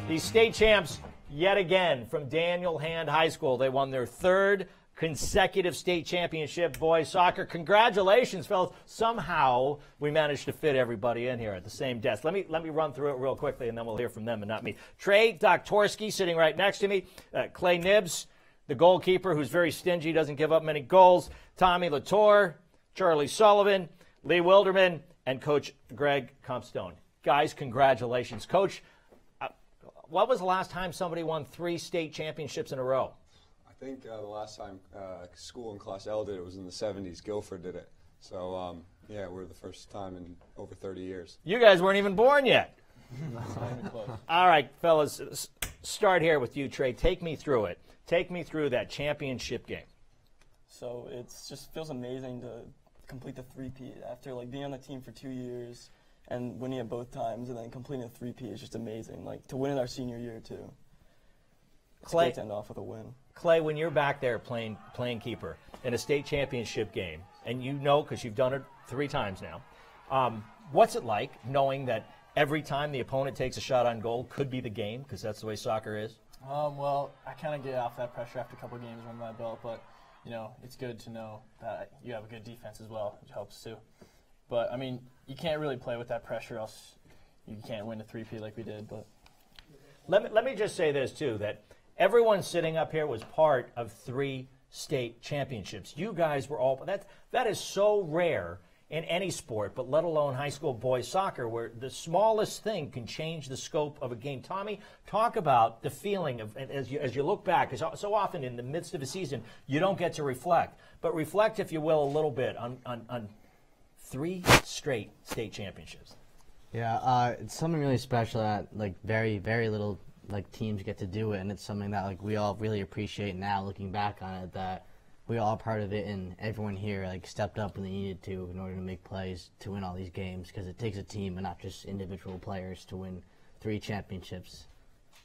The state champs yet again from Daniel Hand High School. They won their third consecutive state championship boys soccer. Congratulations, fellas. Somehow we managed to fit everybody in here at the same desk. Let me run through it real quickly, and then we'll hear from them and not me. Trey Doktorski sitting right next to me. Clay Nibbs, the goalkeeper, who's very stingy, doesn't give up many goals. Tommy Latour, Charlie Sullivan, Lee Wilderman, and Coach Greg Compstone. Guys, congratulations. Coach, what was the last time somebody won 3 state championships in a row? I think the last time school in Class L did it was in the 70s. Guilford did it. So, yeah, we're the first time in over 30 years. You guys weren't even born yet. All right, fellas, start here with you, Trey. Take me through it. Take me through that championship game. So it just feels amazing to complete the three-peat after being on the team for 2 years and winning it both times, and then completing a three-peat is just amazing. To win it our senior year too. It's great to end off with a win. Clay, when you're back there playing keeper in a state championship game, and you know because you've done it 3 times now, what's it like knowing that every time the opponent takes a shot on goal could be the game, because that's the way soccer is? Well, I kind of get off that pressure after a couple of games under my belt, but it's good to know that you have a good defense as well, which helps too. But I mean, you can't really play with that pressure, else you can't win a three-peat like we did. But let me just say this too, that everyone sitting up here was part of 3 state championships. You guys were all that is so rare in any sport, but let alone high school boys soccer, where the smallest thing can change the scope of a game. Tommy, talk about the feeling of as you look back, because so often in the midst of a season you don't get to reflect, but reflect, if you will, a little bit on 3 straight state championships. Yeah, it's something really special that very, very little teams get to do it, and it's something that we all really appreciate now looking back on it, that we all are part of it, and everyone here stepped up when they needed to in order to make plays to win all these games, because it takes a team and not just individual players to win 3 championships.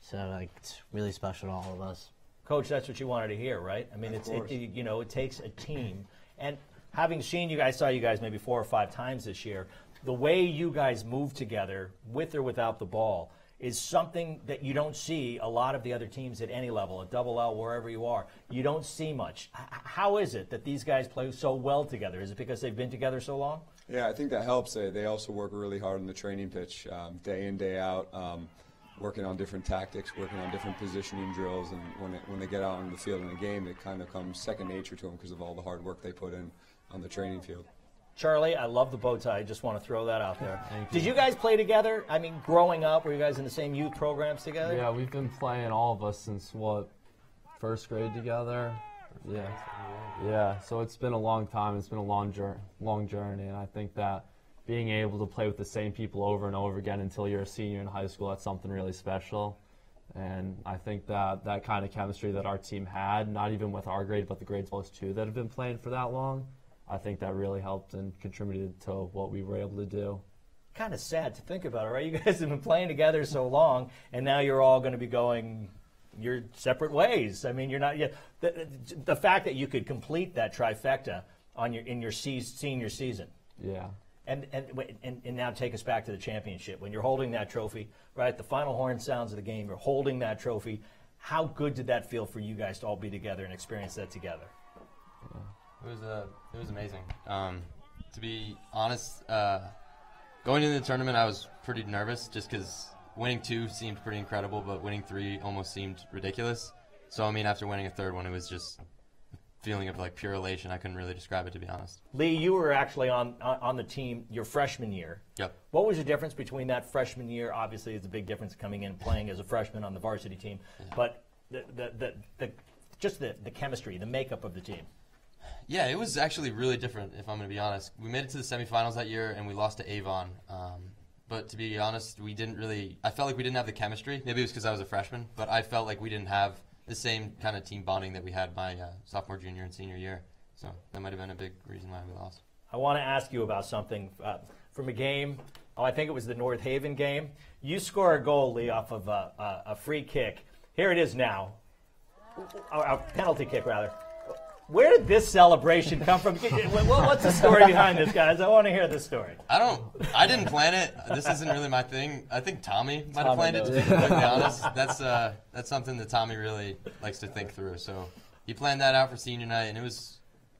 So it's really special to all of us. Coach, that's what you wanted to hear, right? I mean, it takes a team. And having seen you guys, saw you guys maybe 4 or 5 times this year, the way you guys move together with or without the ball is something that you don't see a lot of the other teams at any level, at Double L, wherever you are. You don't see much. How is it that these guys play so well together? Is it because they've been together so long? Yeah, I think that helps. They also work really hard on the training pitch, day in, day out, working on different tactics, working on different positioning drills, and when they get out on the field in a game, it kind of comes second nature to them because of all the hard work they put in on the training field. Charlie, I love the bow tie. I just want to throw that out there. Did you guys play together? I mean, growing up, were you guys in the same youth programs together? Yeah, we've been playing, all of us, since, first grade together? Yeah. Yeah, so it's been a long time. It's been a long journey, and I think that being able to play with the same people over and over again until you're a senior in high school, that's something really special. And I think that kind of chemistry that our team had, not even with our grade, but the grades plus 2 that have been playing for that long, I think that really helped and contributed to what we were able to do. Kind of sad to think about it, right? You guys have been playing together so long, and now you're all going to be going your separate ways. I mean, you're not yet. The fact that you could complete that trifecta in your senior season. Yeah. And now take us back to the championship. When you're holding that trophy, right, the final horn sounds of the game, you're holding that trophy. How good did that feel for you guys to all be together and experience that together? Yeah. It was amazing. To be honest, going into the tournament, I was pretty nervous just because winning 2 seemed pretty incredible, but winning 3 almost seemed ridiculous. So, I mean, after winning a 3rd one, it was just a feeling of pure elation. I couldn't really describe it, to be honest. Lee, you were actually on the team your freshman year. Yep. What was the difference between that freshman year? Obviously, it's a big difference coming in playing as a freshman on the varsity team, but just the chemistry, the makeup of the team. Yeah, it was actually really different, if I'm going to be honest. We made it to the semifinals that year, and we lost to Avon. But to be honest, I felt like we didn't have the chemistry. Maybe it was because I was a freshman, but I felt like we didn't have the same kind of team bonding that we had my sophomore, junior, and senior year. So that might have been a big reason why we lost. I want to ask you about something from a game. I think it was the North Haven game. You score a goal, Lee, off of a free kick. Here it is now. A penalty kick, rather. Where did this celebration come from? What's the story behind this, guys? I want to hear this story. I didn't plan it. This isn't really my thing. I think Tommy might have planned it, to be completely honest. That's something that Tommy really likes to think through. So he planned that out for senior night, and it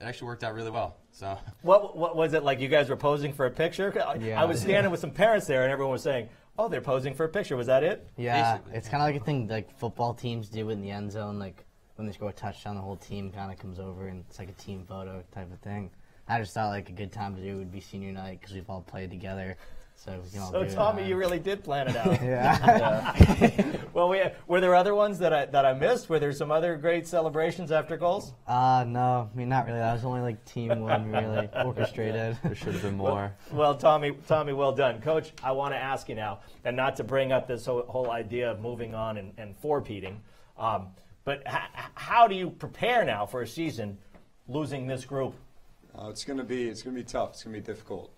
actually worked out really well. So what was it like? You guys were posing for a picture? Yeah. I was standing with some parents there, and everyone was saying, "Oh, they're posing for a picture." Was that it? Yeah, Basically. it's kind of like a thing like football teams do in the end zone. Like when they score a touchdown, the whole team kind of comes over, and it's like a team photo type of thing. I just thought like a good time to do would be senior night because we've all played together. So we can all do it. Tommy, you really did plan it out. Yeah. Well, were there other ones that I missed? Were there some other great celebrations after goals? No, I mean not really. That was only like team one we really orchestrated. There should have been more. Well, Tommy, well done. Coach, I want to ask you now, and not to bring up this whole idea of moving on and four-peating, but how do you prepare now for a season losing this group? It's going to be tough. It's going to be difficult.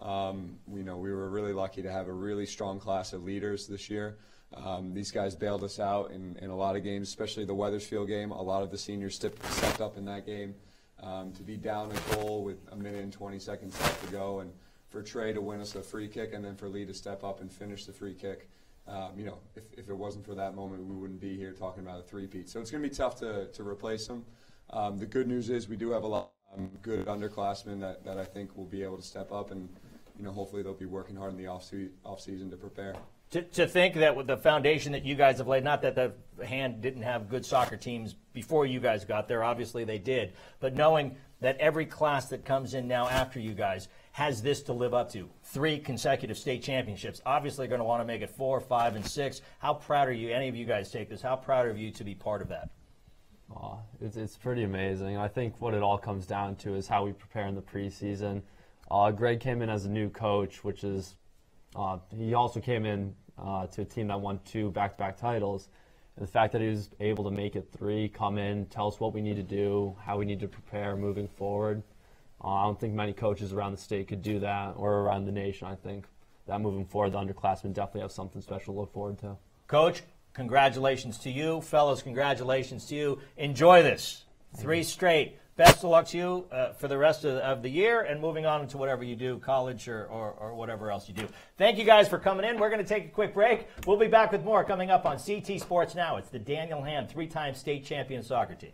We were really lucky to have a really strong class of leaders this year. These guys bailed us out in a lot of games, especially the Wethersfield game. A lot of the seniors stepped up in that game. To be down a goal with a minute and 20 seconds left to go, and for Trey to win us a free kick, and then for Lee to step up and finish the free kick. If it wasn't for that moment, we wouldn't be here talking about a three-peat. So it's going to be tough to replace them. The good news is we do have a lot of good underclassmen that I think will be able to step up, and hopefully they'll be working hard in the off season to prepare. To think that with the foundation that you guys have laid, not that the Hand didn't have good soccer teams before you guys got there, obviously they did, but knowing that every class that comes in now after you guys has this to live up to, 3 consecutive state championships, obviously going to want to make it 4, 5, and 6. How proud are you, any of you guys take this, how proud are you to be part of that? It's pretty amazing. I think what it all comes down to is how we prepare in the preseason. Greg came in as a new coach, which is he also came in to a team that won 2 back-to-back titles. And the fact that he was able to make it 3, come in, tell us what we need to do, how we need to prepare moving forward. I don't think many coaches around the state could do that, or around the nation. I think that moving forward, the underclassmen definitely have something special to look forward to. Coach, congratulations to you. Fellows, congratulations to you. Enjoy this. 3 straight. Best of luck to you for the rest of the year and moving on into whatever you do, college or whatever else you do. Thank you guys for coming in. We're going to take a quick break. We'll be back with more coming up on CT Sports Now. It's the Daniel Hand 3-time state champion soccer team.